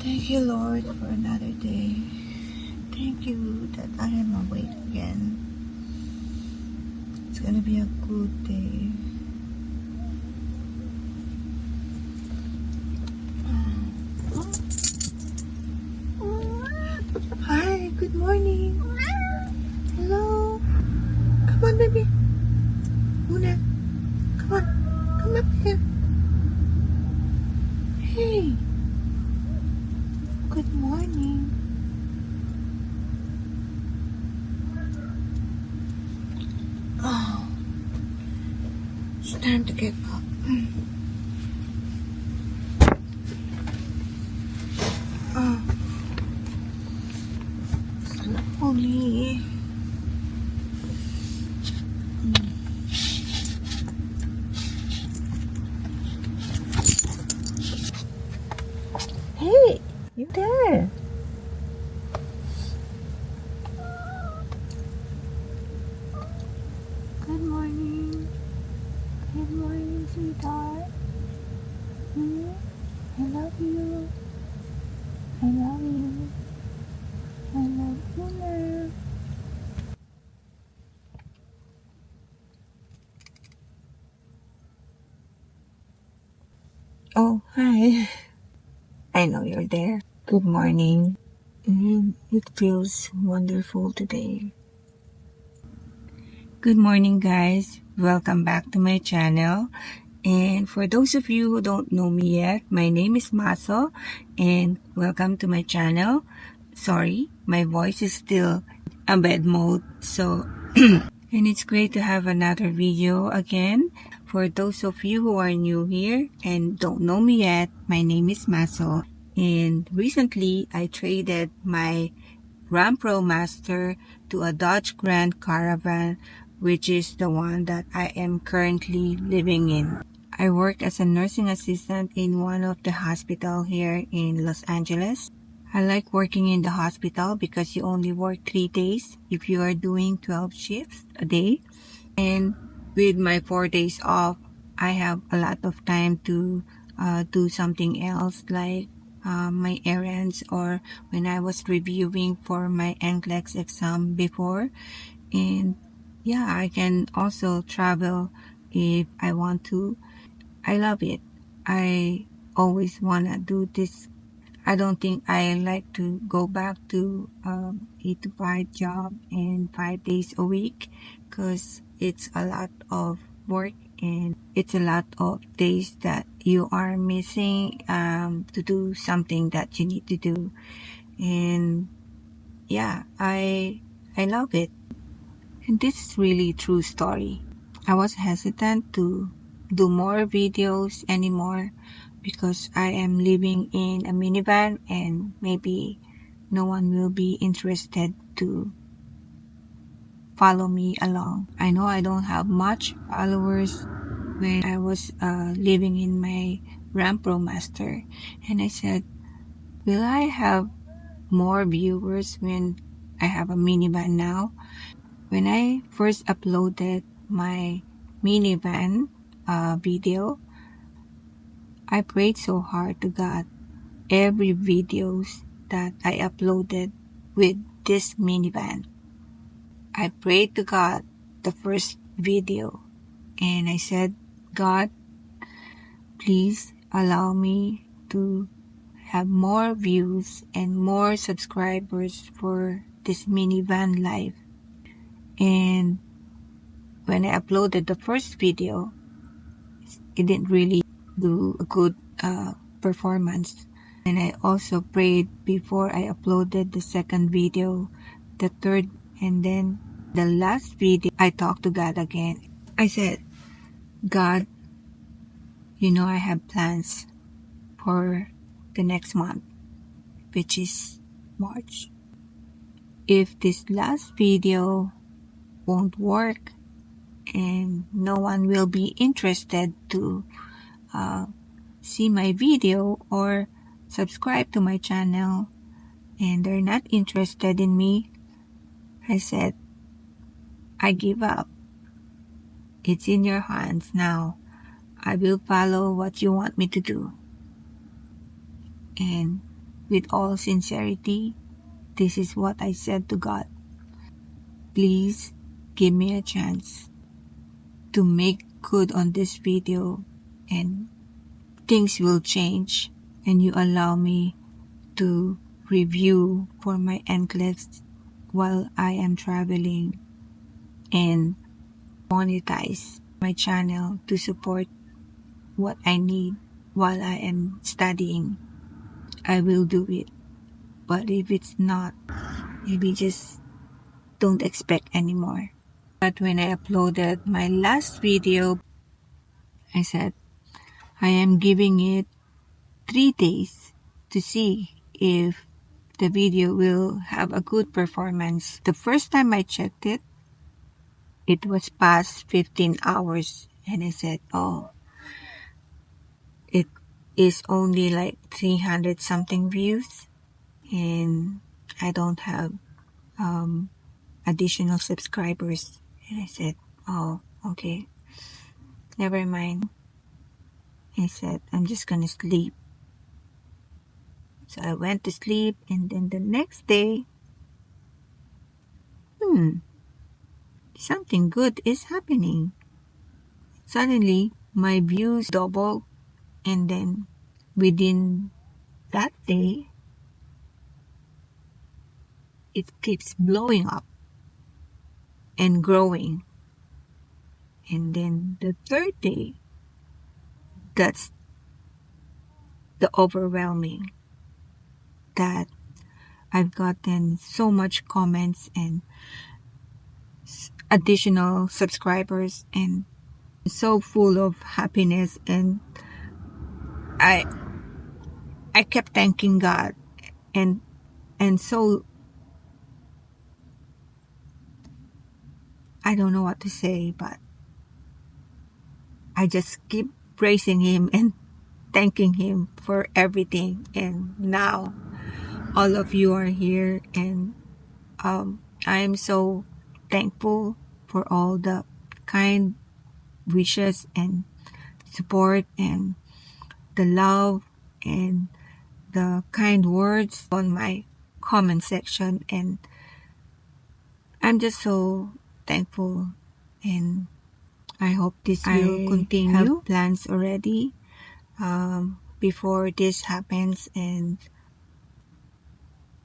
Thank you, Lord, for another day. Thank you that I am awake again. It's gonna be a good day. Hi, good morning. Hello. Come on, baby. Una, come on. Come up here. Hey. Good morning. Oh, it's time to get up. Oh, slowly. Hey, you there? Good morning. Good morning, sweetheart. I love you. I love you. I love you now. Oh, hi. I know you're there. Good morning. It feels wonderful today. Good morning, guys. Welcome back to my channel. And for those of you who don't know me yet, my name is Maso, and welcome to my channel. Sorry, my voice is still a bad mode, so and it's great to have another video again. For those of you who are new here and don't know me yet, my name is Maso, and recently I traded my Ram Pro Master to a Dodge Grand Caravan, which is the one that I am currently living in. I work as a nursing assistant in one of the hospitals here in Los Angeles. I like working in the hospital because you only work 3 days if you are doing 12 shifts a day. And with my 4 days off, I have a lot of time to do something else like my errands, or when I was reviewing for my NCLEX exam before. And yeah, I can also travel if I want to. I love it. I always want to do this. I don't think I like to go back to 8 to 5 job and 5 days a week, because it's a lot of work and it's a lot of days that you are missing to do something that you need to do. And yeah, I love it. And this is really a true story. I was hesitant to do more videos anymore because I am living in a minivan and maybe no one will be interested to follow me along. I know I don't have much followers when I was living in my Ram Pro Master, and I said, will I have more viewers when I have a minivan now? When I first uploaded my minivan video, I prayed so hard to God every videos that I uploaded with this minivan. I prayed to God the first video and I said, God, please allow me to have more views and more subscribers for this minivan life. And when I uploaded the first video, it didn't really do a good performance. And I also prayed before I uploaded the second video, the third, and then the last video, I talked to God again. I said, God, you know I have plans for the next month, which is March. If this last video won't work and no one will be interested to see my video or subscribe to my channel and they're not interested in me, I said, I give up. It's in your hands now. I will follow what you want me to do. And with all sincerity, this is what I said to God. Please give me a chance to make good on this video, and things will change, and you allow me to review for my NCLEX while I am traveling, and monetize my channel to support what I need while I am studying. I will do it. But if it's not, maybe just don't expect anymore. But when I uploaded my last video, I said I am giving it 3 days to see if the video will have a good performance. The first time I checked it, it was past 15 hours, and I said, oh, it is only like 300 something views, and I don't have additional subscribers. And I said, oh, okay, never mind. I said, I'm just gonna sleep. So I went to sleep, and then the next day, something good is happening. Suddenly, my views doubled, and then within that day, it keeps blowing up and growing. And then the third day, that's the overwhelming, that I've gotten so much comments and additional subscribers, and so full of happiness, and I kept thanking God, and so I don't know what to say, but I just keep praising Him and thanking Him for everything. And now all of you are here, and I am so thankful for all the kind wishes and support, and the love, and the kind words on my comment section. And I'm just so thankful, and I hope this will continue. I have plans already before this happens, and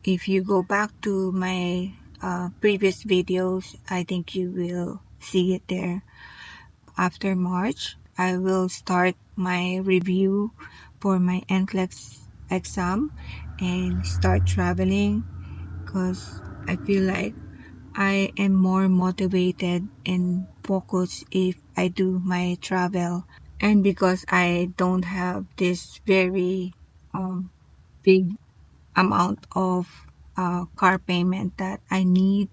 if you go back to my previous videos, I think you will see it there. After March, I will start my review for my NCLEX exam and start traveling, because I feel like I am more motivated and focused if I do my travel. And because I don't have this very big amount of car payment that I need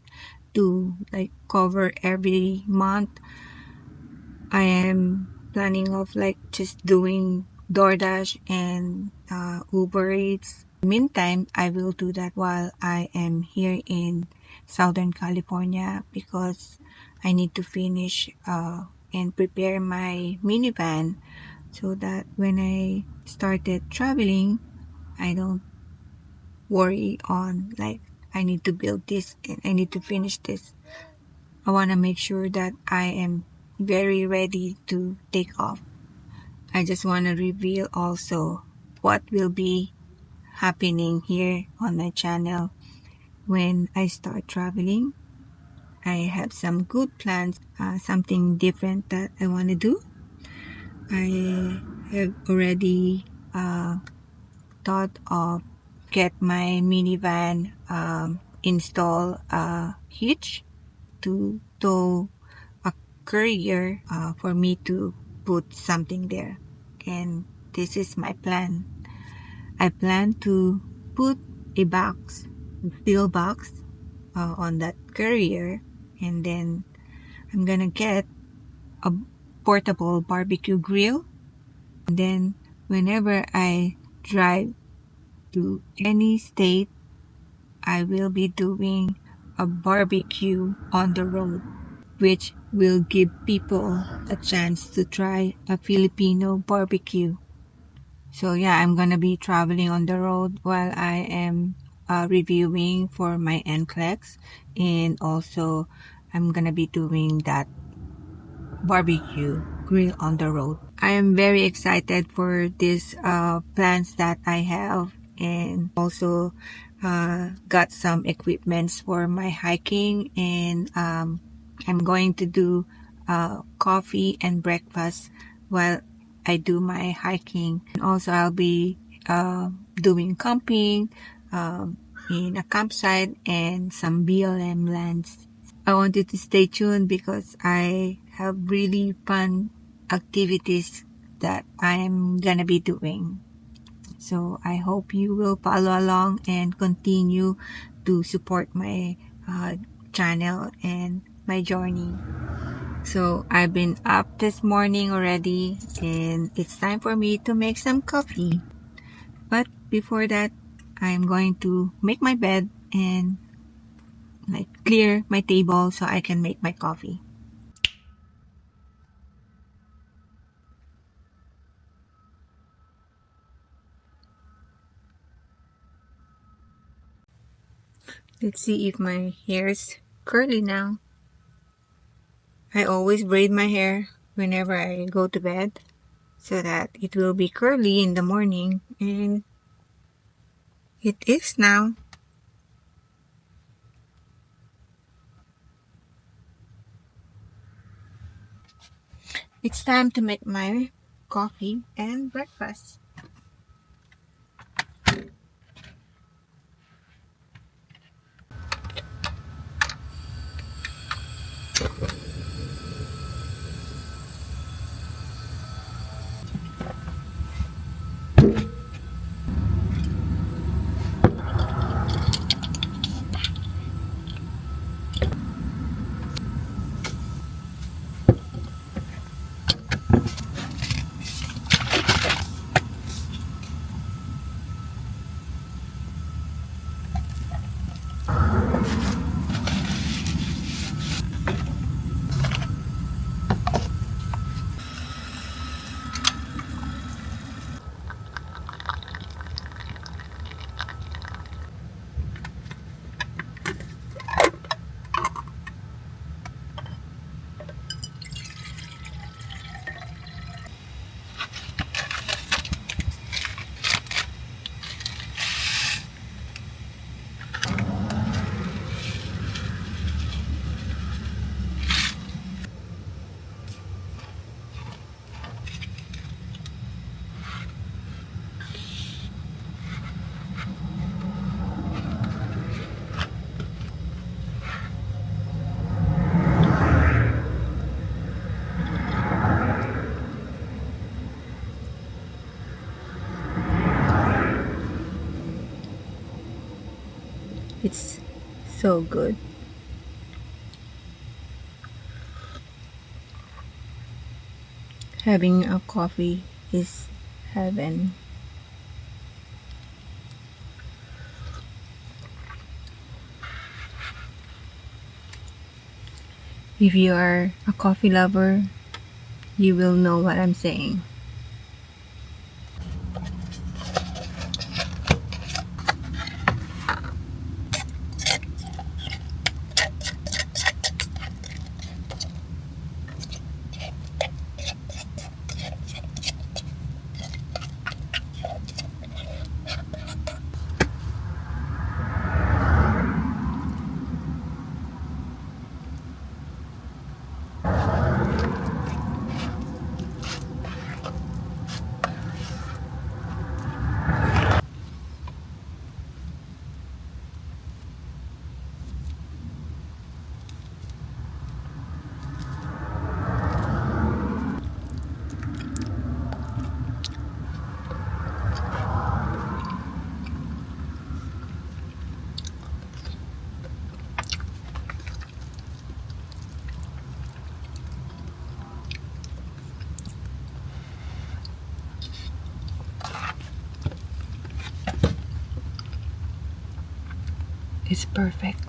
to like cover every month, I am planning of like just doing DoorDash and Uber Eats. Meantime, I will do that while I am here in Southern California, because I need to finish and prepare my minivan, so that when I started traveling, I don't worry on like I need to build this and I need to finish this. I want to make sure that I am very ready to take off. I just want to reveal also what will be happening here on my channel when I start traveling. I have some good plans, something different that I want to do. I have already thought of get my minivan install a hitch to tow a courier for me to put something there. And this is my plan. I plan to put a box, a steel box, on that courier, and then I'm gonna get a portable barbecue grill. And then whenever I drive to any state, I will be doing a barbecue on the road, which will give people a chance to try a Filipino barbecue. So yeah, I'm gonna be traveling on the road while I am reviewing for my NCLEX, and also I'm gonna be doing that barbecue grill on the road. I am very excited for these plans that I have, and also got some equipments for my hiking, and I'm going to do coffee and breakfast while I do my hiking. And also I'll be doing camping um, in a campsite and some BLM lands. I want you to stay tuned because I have really fun activities that I'm gonna be doing. So I hope you will follow along and continue to support my uh, channel and my journey. So I've been up this morning already, and it's time for me to make some coffee. But before that, I'm going to make my bed and like clear my table so I can make my coffee. Let's see if my hair is curly now. I always braid my hair whenever I go to bed so that it will be curly in the morning, and it is now. It's time to make my coffee and breakfast. It's so good. Having a coffee is heaven. If you are a coffee lover, you will know what I'm saying. It's perfect.